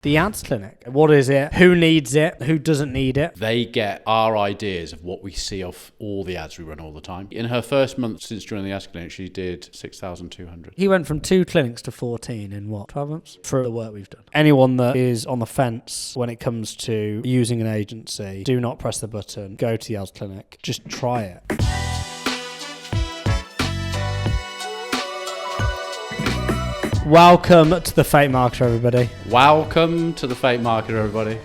The ads clinic. What is it? Who needs it? Who doesn't need it? They get our ideas of what we see of all the ads we run all the time. In her first month since joining the ads clinic, she did 6,200. He went from 2 clinics to 14 in what, 12 months? For the work we've done. Anyone that is on the fence when it comes to using an agency, do not press the button. Go to the ads clinic. Just try it. Welcome to the Fake Marketer, everybody. Welcome to the Fake Marketer, everybody.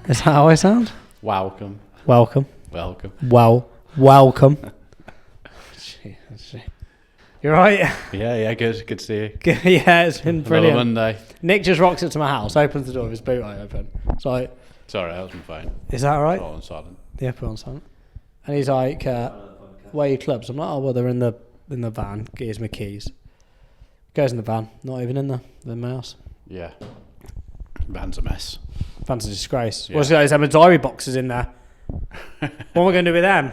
Is that how I sound? Welcome. Welcome. Welcome. Welcome. You're right? Yeah, good to see you. Yeah, it's been brilliant. Another Monday. Nick just rocks into my house, opens the door with his boot eye open. So, Sorry, that was my phone. is that all right? All on silent. Yeah, put on silent. And he's like, where are your clubs? I'm like, oh, well, they're in the van. Here's my keys. Goes in the van, not even in the mouse. Yeah. Van's a mess. Van's a disgrace. Yeah. What's those diary boxes in there? What am I going to do with them?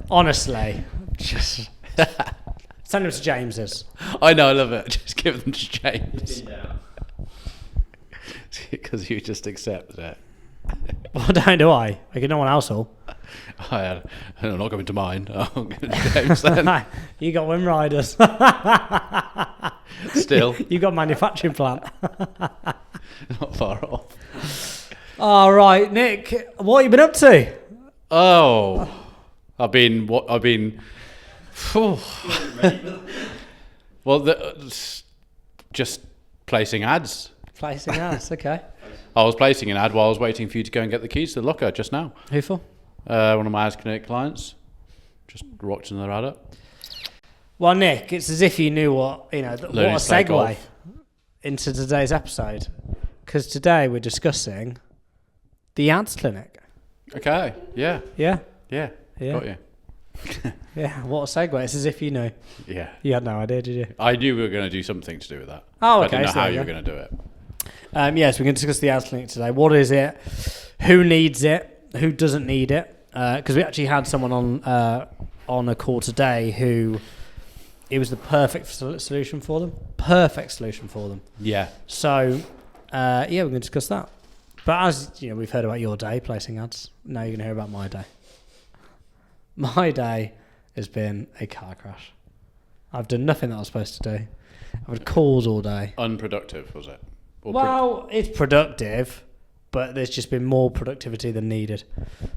Honestly, just send them to James's. I know, I love it. Just give them to James. Because you just accept it. Well, don't do I? I get no one else all. I'm not going to mine. I'm going to James then. You got Wind Riders. Still. You got manufacturing plant. Not far off. All right, Nick, what have you been up to? Oh, I've been. Just placing ads. Placing ads, okay. I was placing an ad while I was waiting for you to go and get the keys to the locker just now. Who for? One of my Ads Connect clients just rocked another ad up. Well, Nick, it's as if you knew what a segue into today's episode. Because today we're discussing the ads clinic. Okay, yeah. Yeah? Yeah. Got you. Yeah, what a segue. It's as if you knew. Yeah. You had no idea, did you? I knew we were going to do something to do with that. Oh, okay. I didn't know so how you were going to do it. Yes, we're going to discuss the ads clinic today. What is it? Who needs it? Who doesn't need it? Because we actually had someone on a call today who it was the perfect solution for them. Perfect solution for them. Yeah. So, we're going to discuss that. But as you know, we've heard about your day placing ads. Now you're going to hear about my day. My day has been a car crash. I've done nothing that I was supposed to do. I've had calls all day. Unproductive, was it? It's productive, but there's just been more productivity than needed.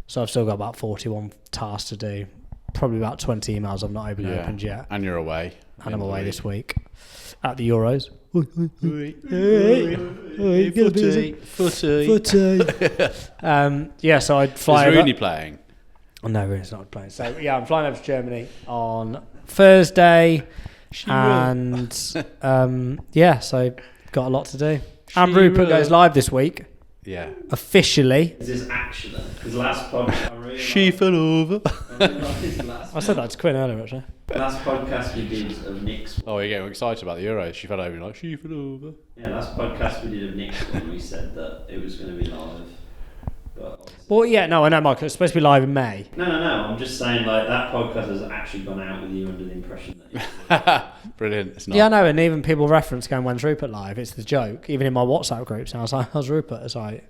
So I've still got about 41 tasks to do. Probably about 20 emails I've not opened yet. And you're away. And I'm away this week at the Euros. Footy. So I'd fly over. Is Rooney playing? Oh, no, Rooney's not playing. So yeah, I'm flying over to Germany on Thursday. So got a lot to do. And Rupert goes live this week. Yeah. Officially. Is this actually? Because last podcast... She fell over. I said that to Quinn earlier, actually. Last podcast we did of Nick's... Oh, you're getting excited about the Euros. She fell over and like, she fell over. Yeah, last podcast we did of Nick's one, we said that it was going to be live. But well, yeah, no, I know, Michael. It's supposed to be live in May. No. I'm just saying, like, that podcast has actually gone out with you under the impression that Brilliant. It's not. Yeah, I know, and even people reference going, when's Rupert live? It's the joke. Even in my WhatsApp groups, and I was like, how's Rupert? It's like...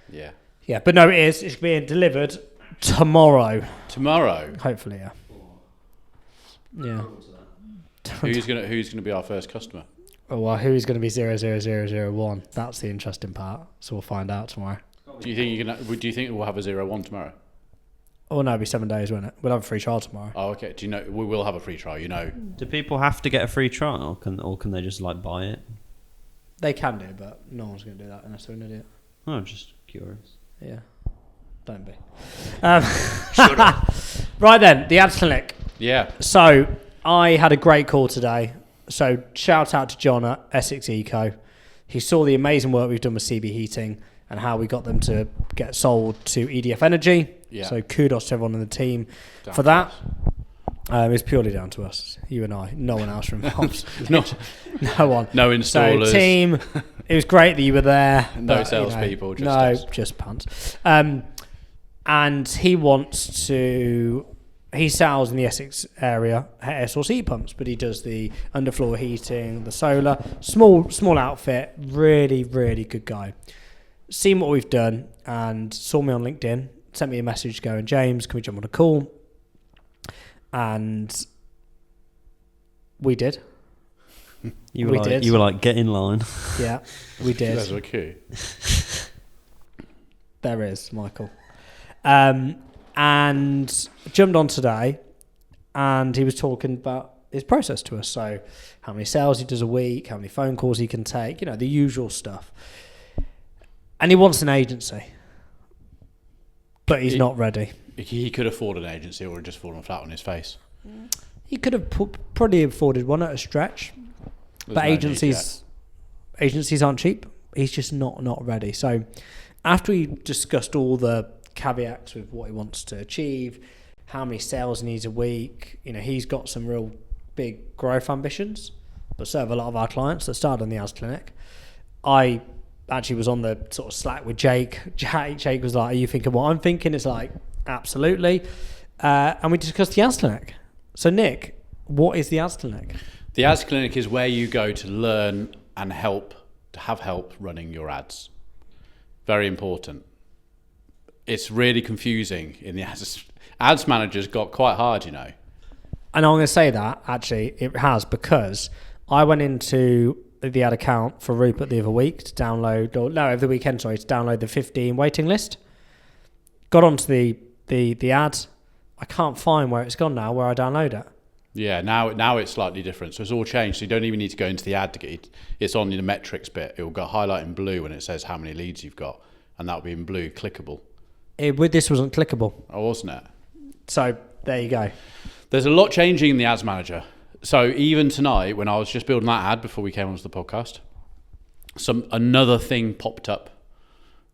Yeah. Yeah, but no, it is. It's being delivered tomorrow. Tomorrow? Hopefully, yeah. Yeah. Who's gonna be our first customer? Oh, well, who is going to be 00001? That's the interesting part. So we'll find out tomorrow. Do you think we'll have a 0-1 tomorrow? Oh no, it'll be 7 days, won't it? We'll have a free trial tomorrow. Oh, okay. Do you know we will have a free trial? You know. Do people have to get a free trial, or can they just like buy it? They can do, but no one's going to do that unless they're an idiot. Oh, I'm just curious. Yeah, don't be. Right then, the ads clinic. Yeah. So I had a great call today. So shout out to John at Essex Eco. He saw the amazing work we've done with CB Heating and how we got them to get sold to EDF Energy. Yeah. So kudos to everyone in the team for that. It's purely down to us, you and I. No one else involved. No one. No installers. So team, it was great that you were there. No salespeople. Just pants. And he wants to he sells in the Essex area air source heat pumps, but he does the underfloor heating, the solar, small outfit, really, really good guy. Seen what we've done and saw me on LinkedIn, sent me a message going, James, can we jump on a call? And we did. You were like, get in line. Yeah, we did. There's a queue. There is, Michael. And jumped on today, and he was talking about his process to us. So how many sales he does a week, how many phone calls he can take, the usual stuff. And he wants an agency, but he's not ready. He could afford an agency or just fallen flat on his face. He could have probably afforded one at a stretch, but agencies aren't cheap. He's just not ready. So after we discussed all the caveats with what he wants to achieve, how many sales he needs a week, he's got some real big growth ambitions, but so have a lot of our clients that started on the AS Clinic. I actually was on the sort of Slack with Jake. Jake was like, are you thinking what I'm thinking? It's like, absolutely. And we discussed the AS Clinic. So Nick, what is the AS Clinic? The AS Clinic is where you go to learn and to have help running your ads. Very important. It's really confusing in the ads managers got quite hard, And I'm going to say that, actually, it has, because I went into the ad account for Rupert the other week to download, over the weekend, to download the 15 waiting list. Got onto the ad. I can't find where it's gone now, where I download it. Yeah, now it's slightly different. So it's all changed. So you don't even need to go into the ad to get it. It's on the metrics bit. It will go highlight in blue when it says how many leads you've got, and that'll be in blue, clickable. With this wasn't clickable. Oh, wasn't it? So there you go. There's a lot changing in the ads manager. So even tonight, when I was just building that ad before we came onto the podcast, another thing popped up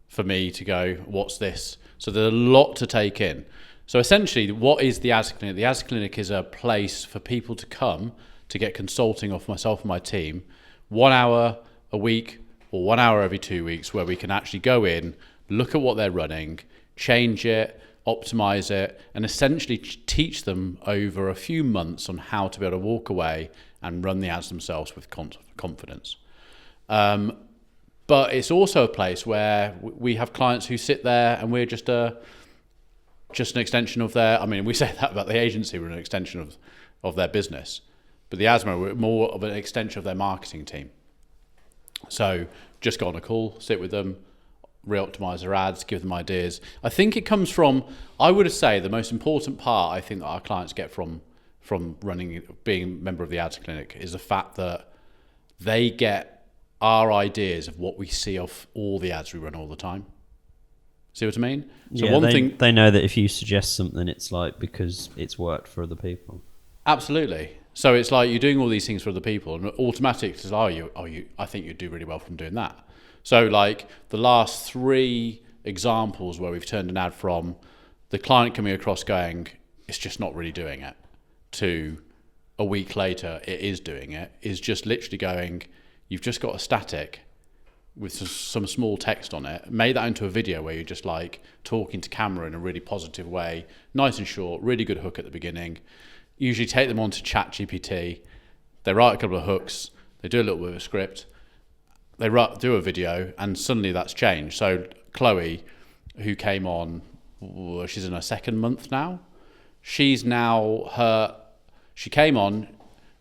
for me to go, what's this? So there's a lot to take in. So essentially, what is the AS Clinic? The AS Clinic is a place for people to come to get consulting off myself and my team, 1 hour a week or 1 hour every 2 weeks, where we can actually go in, look at what they're running, change it, optimize it, and essentially teach them over a few months on how to be able to walk away and run the ads themselves with confidence. But it's also a place where we have clients who sit there and we're just an extension of their, we say that about the agency, we're an extension of their business. But the ASMA, we're more of an extension of their marketing team. So just go on a call, sit with them, re-optimize their ads, give them ideas. I think it comes from, I would say the most important part I think that our clients get from being a member of the Ads Clinic is the fact that they get our ideas of what we see of all the ads we run all the time. See what I mean? So they know that if you suggest something, it's like because it's worked for other people. Absolutely. So it's like you're doing all these things for other people, and automatically says, I think you'd do really well from doing that. So like the last 3 examples where we've turned an ad from the client coming across going, it's just not really doing it, to a week later it is doing it, is just literally going, you've just got a static with some small text on it, made that into a video where you're just like talking to camera in a really positive way, nice and short, really good hook at the beginning. Usually take them onto ChatGPT, they write a couple of hooks, they do a little bit of a script, they do a video, and suddenly that's changed. So Chloe, who came on, she's in her 2nd month now. She came on,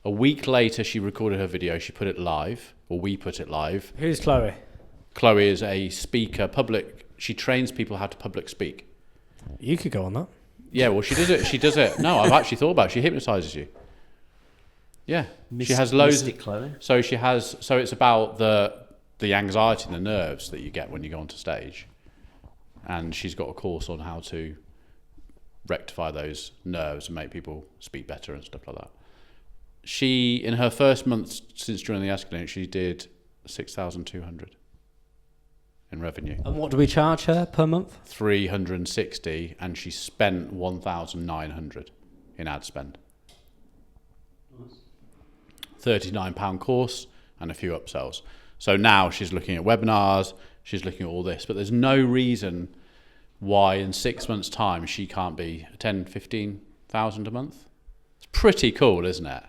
a week later she recorded her video, she put it live, or we put it live. Who's Chloe? Chloe is a speaker, she trains people how to public speak. You could go on that. Yeah, well, she does it. No, I've actually thought about it. She hypnotizes you. Yeah. She has loads. Mystic Chloe. So it's about the anxiety and the nerves that you get when you go onto stage. And she's got a course on how to rectify those nerves and make people speak better and stuff like that. She, in her first month since joining the Ask Clinic, she did 6,200 in revenue. And what do we charge her per month? 360, and she spent 1,900 in ad spend. £39 course and a few upsells. So now she's looking at webinars, she's looking at all this, but there's no reason why in 6 months' time she can't be a £10,000, £15,000 a month. It's pretty cool, isn't it?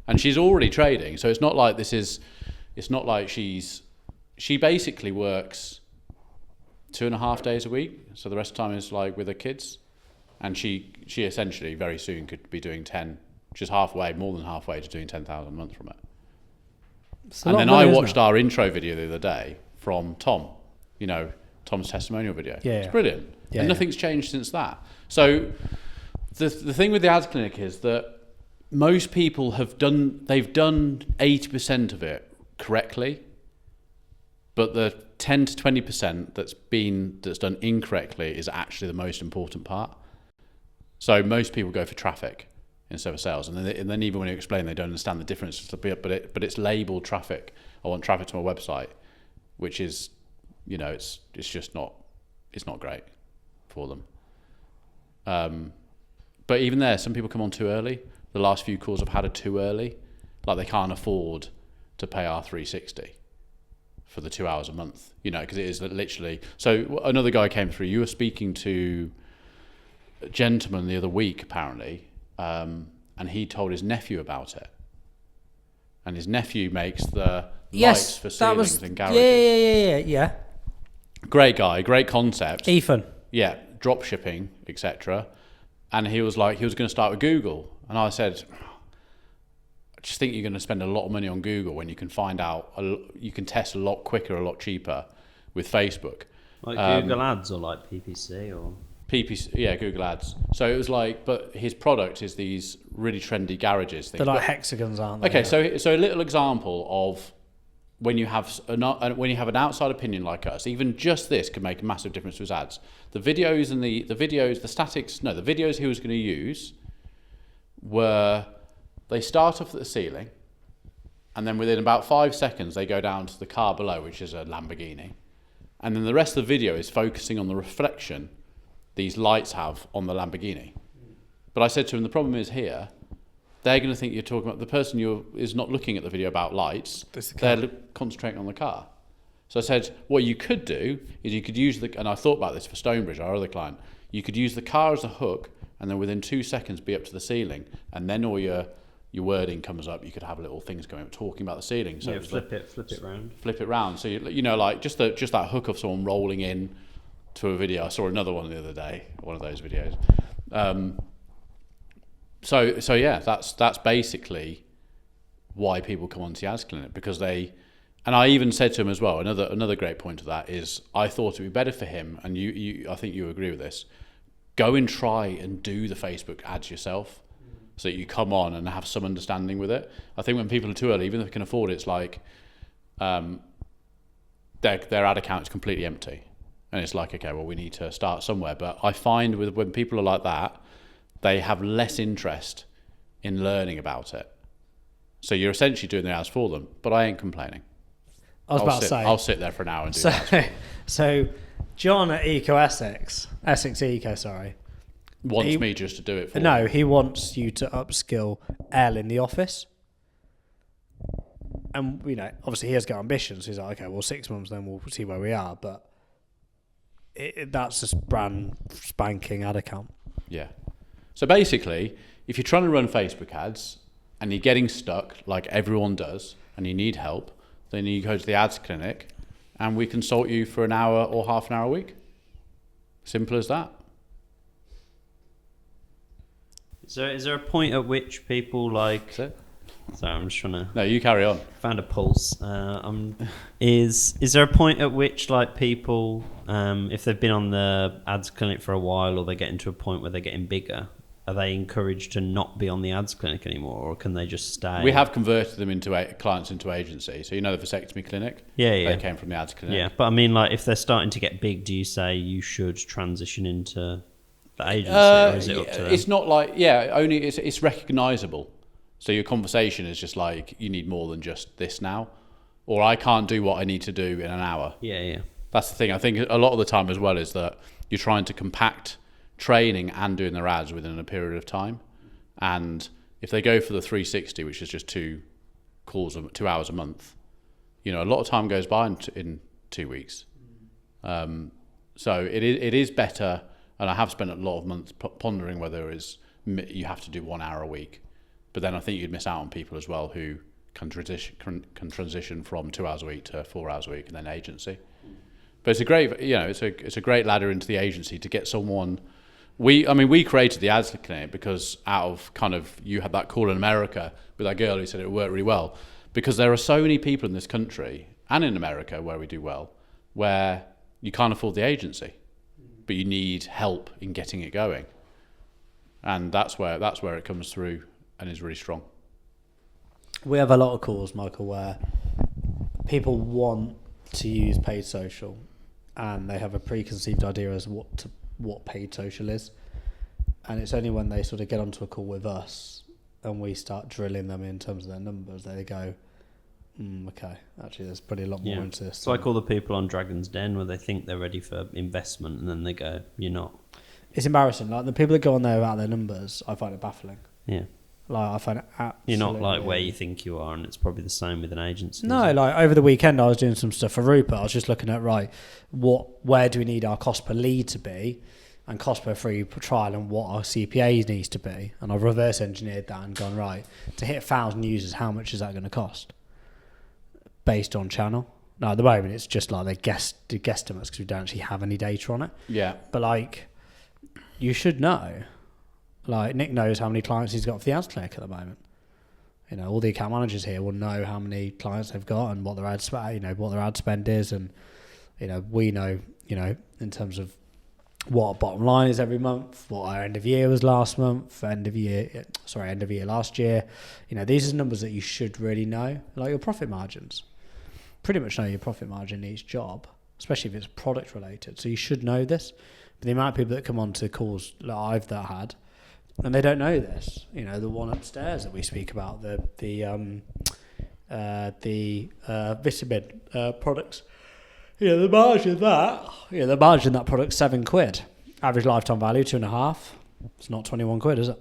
And she's already trading, so it's not like she basically works 2.5 days a week, so the rest of the time is like with her kids, and she essentially very soon could be doing 10, just more than halfway to doing 10,000 a month from it. And then I watched our intro video the other day from Tom, Tom's testimonial video. Yeah, it's brilliant. Yeah, and nothing's changed since that. So the thing with the ads clinic is that most people they've done 80% of it correctly, but the 10 to 20% that's done incorrectly is actually the most important part. So most people go for traffic instead of sales, and then even when you explain, they don't understand the difference. But it's labeled traffic. I want traffic to my website, which is, it's just not great for them. But even there, some people come on too early. The last few calls I've had are too early, like they can't afford to pay our 360 for the 2 hours a month, because it is literally. So another guy came through. You were speaking to a gentleman the other week, apparently, and he told his nephew about it. And his nephew makes the lights for ceilings and garages. Yeah. Great guy, great concept. Ethan. Yeah, drop shipping, etc. And he was like, he was going to start with Google. And I said, I just think you're going to spend a lot of money on Google when you can find out, you can test a lot quicker, a lot cheaper with Facebook. Like Google Ads or like PPC or? PPC, yeah, Google Ads. So it was like, but his product is these really trendy garages things. They're like hexagons, aren't they? Okay, so a little example of when you have an outside opinion like us, even just this could make a massive difference to his ads. The videos and the videos he was going to use were, they start off at the ceiling, and then within about 5 seconds they go down to the car below, which is a Lamborghini, and then the rest of the video is focusing on the reflection these lights have on the Lamborghini. But I said to him, the problem is here, they're going to think you're talking about, the person is not looking at the video about lights, they're concentrating on the car. So I said, what you could do is you could use and I thought about this for Stonebridge, our other client, you could use the car as a hook, and then within 2 seconds be up to the ceiling, and then all your wording comes up. You could have little things going up talking about the ceiling. So flip it round. Flip it round. So like just that hook of someone rolling in to a video. I saw another one the other day, one of those videos. So yeah, that's basically why people come onto the ads clinic, because and I even said to him as well, another great point of that is, I thought it would be better for him, and I think you agree with this, go and try and do the Facebook ads yourself, so that you come on and have some understanding with it. I think when people are too early, even if they can afford it, it's like their ad account is completely empty. And it's like, okay, well, we need to start somewhere. But I find when people are like that, they have less interest in learning about it. So you're essentially doing the ads for them. But I ain't complaining. I'll sit there for an hour and do that. So John at Essex Eco, wants me just to do it for him. No, he wants you to upskill Elle in the office. And, obviously he has got ambitions. He's like, okay, well, 6 months, then we'll see where we are. But that's just brand spanking ad account. Yeah. So basically, if you're trying to run Facebook ads and you're getting stuck like everyone does and you need help, then you go to the ads clinic and we consult you for an hour or half an hour a week. Simple as that. Is there a point at which people like... That's it. Sorry, I'm just trying to... No, you carry on. Found a pulse. Is there a point at which like people, if they've been on the ads clinic for a while, or they get into a point where they're getting bigger, are they encouraged to not be on the ads clinic anymore, or can they just stay? We have converted them into clients into agency. So the vasectomy clinic? Yeah. They came from the ads clinic. Yeah, but I mean, like, if they're starting to get big, do you say you should transition into the agency, or is it up to them? It's not like, only it's recognisable. So your conversation is just like, you need more than just this now, or I can't do what I need to do in an hour. Yeah. That's the thing. I think a lot of the time as well is that you're trying to compact training and doing their ads within a period of time. And if they go for the 360, which is just 2 hours a month, a lot of time goes by in 2 weeks. So it is better, and I have spent a lot of months pondering whether it's you have to do 1 hour a week. But then I think you'd miss out on people as well who can transition from 2 hours a week to 4 hours a week and then agency. But it's a great, it's a great ladder into the agency to get someone. We created the ads clinic because out of kind of, you had that call in America with that girl who said it worked really well, because there are so many people in this country and in America where we do well, where you can't afford the agency, but you need help in getting it going. And that's where it comes through and is really strong. We have a lot of calls, Michael, where people want to use paid social and they have a preconceived idea as what paid social is. And it's only when they sort of get onto a call with us and we start drilling them in terms of their numbers, they go, okay, actually there's probably a lot more into this. It's like all the people on Dragon's Den where they think they're ready for investment and then they go, you're not. It's embarrassing. Like the people that go on there about their numbers, I find it baffling. Yeah. Like I find it absolutely... You're not like where you think you are, and it's probably the same with an agency. No, like over the weekend I was doing some stuff for Rupert. I was just looking at, where do we need our cost per lead to be and cost per free trial and what our CPA needs to be. And I've reverse engineered that and gone, right, to hit 1,000 users, how much is that going to cost? Based on channel. Now at the moment it's just like the guesstimates because we don't actually have any data on it. Yeah. But like, you should know. Like Nick knows how many clients he's got for the ads clinic at the moment. All the account managers here will know how many clients they've got and what their ad spend is, and we know in terms of what our bottom line is every month, what our end of year was last month, end of year last year. These are numbers that you should really know, like your profit margins. Pretty much know your profit margin in each job, especially if it's product related. So you should know this. But the amount of people that come on to calls that I've had, and they don't know this. The one upstairs that we speak about, the vitamin products. The margin that product's £7. Average lifetime value £2.5. It's not 21 quid, is it?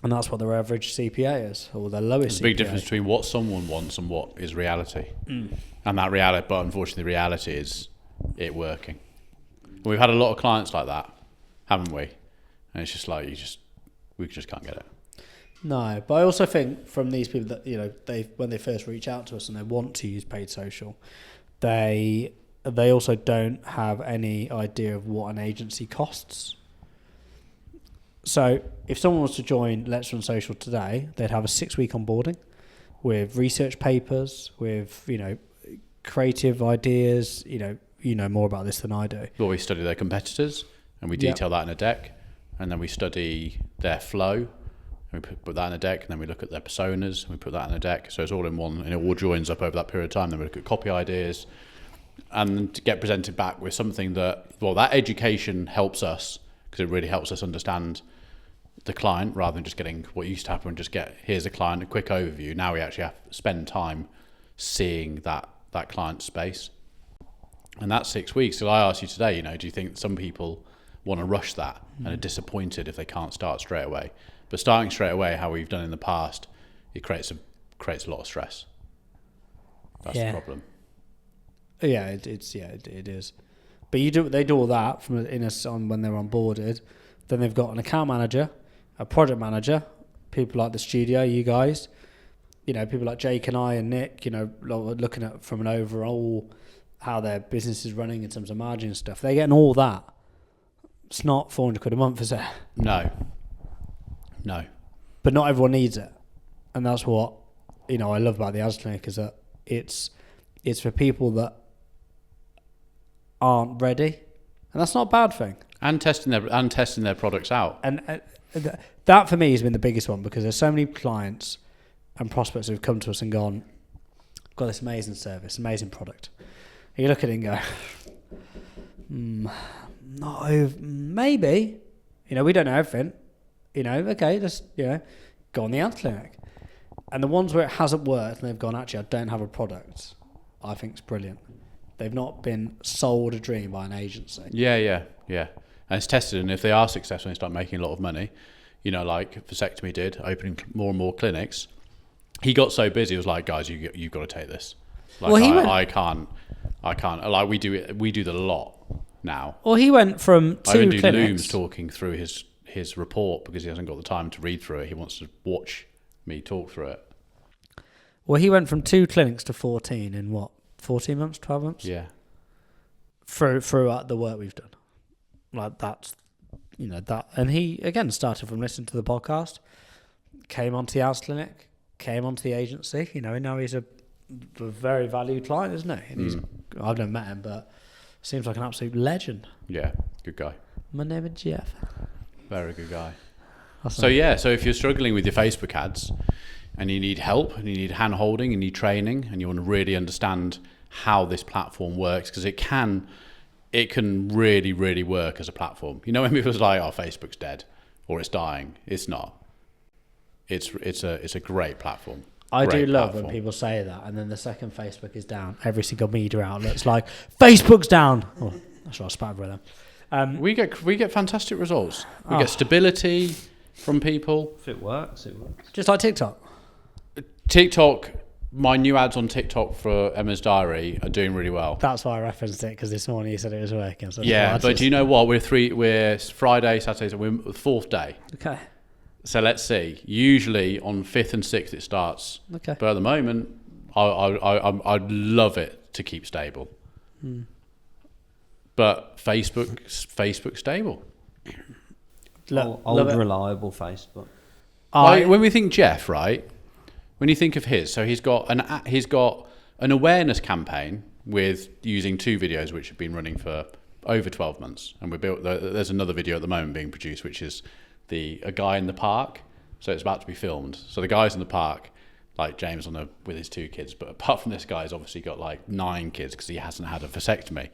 And that's what their average CPA is, or their lowest. There's a big difference between what someone wants and what is reality. And that reality, but unfortunately, the reality is it working. We've had a lot of clients like that, haven't we? And it's just like we just can't get it. No, but I also think from these people that when they first reach out to us and they want to use paid social, they also don't have any idea of what an agency costs. So if someone was to join Let's Run Social today, they'd have a 6-week onboarding with research papers, with creative ideas. You know more about this than I do. Well, we study their competitors and we detail that in a deck. And then we study their flow, and we put that in a deck, and then we look at their personas, and we put that in a deck. So it's all in one, and it all joins up over that period of time. Then we look at copy ideas, and to get presented back with something that education helps us, because it really helps us understand the client, rather than just getting what used to happen, just here's a client, a quick overview. Now we actually have to spend time seeing that client space. And that's 6 weeks. So I asked you today, do you think some people want to rush that and are disappointed if they can't start straight away? But starting straight away, how we've done in the past, it creates a lot of stress. That's the problem. Yeah, it is. But they do all that when they're onboarded. Then they've got an account manager, a project manager, people like the studio, you guys, people like Jake and I and Nick, looking at from an overall how their business is running in terms of margin and stuff. They're getting all that. It's not 400 quid a month, is it? No. But not everyone needs it. And that's what, I love about the ads clinic, is that it's for people that aren't ready. And that's not a bad thing. And testing their products out. And that for me has been the biggest one, because there's so many clients and prospects who've come to us and gone, got this amazing service, amazing product. And you look at it and go, no, maybe. We don't know everything. Okay, just, go on the ad clinic. And the ones where it hasn't worked and they've gone, actually, I don't have a product, I think it's brilliant. They've not been sold a dream by an agency. Yeah. And it's tested, and if they are successful and start making a lot of money, like Vasectomy did, opening more and more clinics, he got so busy, he was like, guys, you've got to take this. Like, well, I can't. Like, we do the lot now. Well, he went from 2 clinics. I even do Looms talking through his his report because he hasn't got the time to read through it. He wants to watch me talk through it. Well, he went from 2 clinics to 14 in what, 14 months, 12 months? Yeah. Throughout the work we've done. Like that's, that. And he, again, started from listening to the podcast, came onto the house clinic, came onto the agency. Now he's a very valued client, isn't he? And I've never met him, but seems like an absolute legend. Yeah, good guy. My name is Jeff. Very good guy. Awesome. So if you're struggling with your Facebook ads and you need help and you need hand holding, you need training, and you want to really understand how this platform works, because it can really, really work as a platform. When people's like, oh, Facebook's dead or it's dying, it's not. It's a great platform. I do love when people say that, and then the second Facebook is down, every single media outlet's like, Facebook's down. Oh, that's what I spat over them. We get fantastic results. We get stability from people. If it works, it works. Just like TikTok. TikTok, my new ads on TikTok for Emma's Diary are doing really well. That's why I referenced it, because this morning you said it was working. So yeah, but do you know what? We're Friday, Saturday, so we're the 4th day. Okay. So let's see. Usually on 5th and 6th it starts. Okay. But at the moment, I'd love it to keep stable. But Facebook's stable. Old reliable Facebook. When we think Jeff, right? When you think of so he's got an awareness campaign with using 2 videos which have been running for over 12 months, and there's another video at the moment being produced, which is a guy in the park. So it's about to be filmed. So the guy's in the park, like James with his 2 kids, but apart from this guy, he's obviously got like 9 kids because he hasn't had a vasectomy.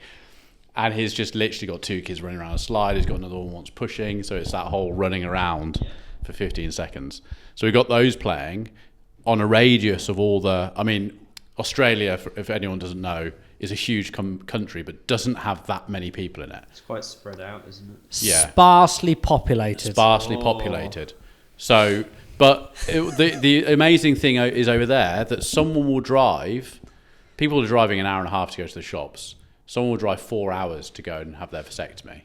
And he's just literally got 2 kids running around a slide. He's got another one wants pushing. So it's that whole running around for 15 seconds. So we got those playing on a radius of Australia, if anyone doesn't know, is a huge country, but doesn't have that many people in it. It's quite spread out, isn't it? Yeah. Sparsely populated. So, but the amazing thing is over there that someone will drive, people are driving an hour and a half to go to the shops. Someone will drive 4 hours to go and have their vasectomy.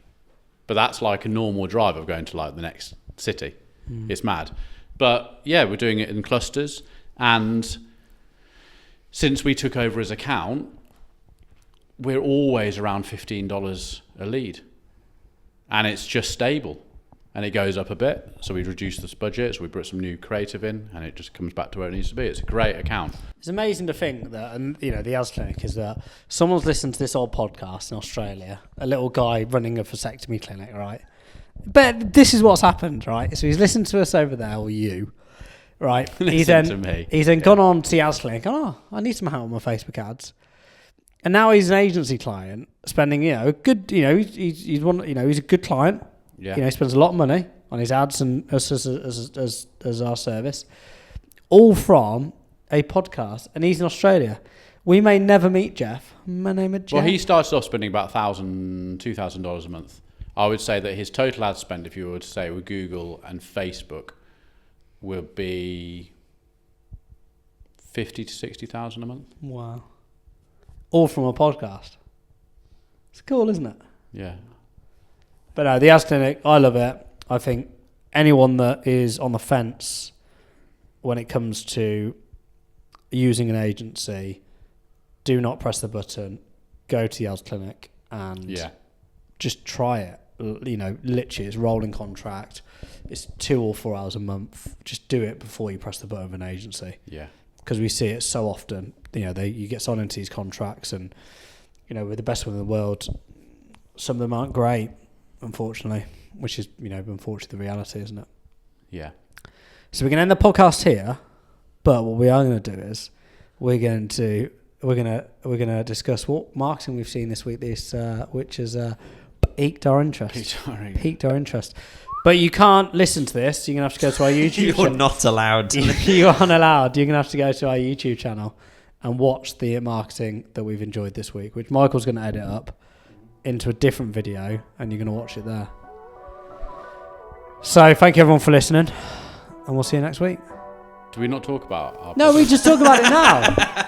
But that's like a normal drive of going to like the next city. It's mad. But yeah, we're doing it in clusters. And since we took over his account, we're always around $15 a lead. And it's just stable. And it goes up a bit. So we reduced this budget. So we put some new creative in, and it just comes back to where it needs to be. It's a great account. It's amazing to think that, and the AS clinic is that someone's listened to this old podcast in Australia, a little guy running a vasectomy clinic, right? But this is what's happened, right? So he's listened to us over there, or you, right? He's then gone on to the AS clinic. Oh, I need some help with my Facebook ads. And now he's an agency client, spending, a good, he's a good client. Yeah. He spends a lot of money on his ads and us as our service, all from a podcast. And he's in Australia. We may never meet Jeff. My name is Jeff. Well, he started off spending about $2,000 a month. I would say that his total ad spend, if you were to say with Google and Facebook, will be 50 to 60,000 a month. Wow. All from a podcast. It's cool, isn't it? Yeah. But no, the AS clinic, I love it. I think anyone that is on the fence when it comes to using an agency, do not press the button, go to the AS clinic and just try it. Literally, it's rolling contract. It's 2 or 4 hours a month. Just do it before you press the button of an agency. Yeah. Because we see it so often. You get signed into these contracts, and we're the best one in the world. Some of them aren't great, unfortunately, which is unfortunately the reality, isn't it? Yeah. So we're going to end the podcast here, but what we are going to do is we're going to discuss what marketing we've seen this week, which has piqued our interest. But you can't listen to this. You're going to have to go to our YouTube channel. You're not allowed. You aren't allowed. You're going to have to go to our YouTube channel and watch the marketing that we've enjoyed this week, which Michael's going to edit up into a different video, and you're going to watch it there. So thank you everyone for listening, and we'll see you next week. Do we not talk about our No, we just talk about it now.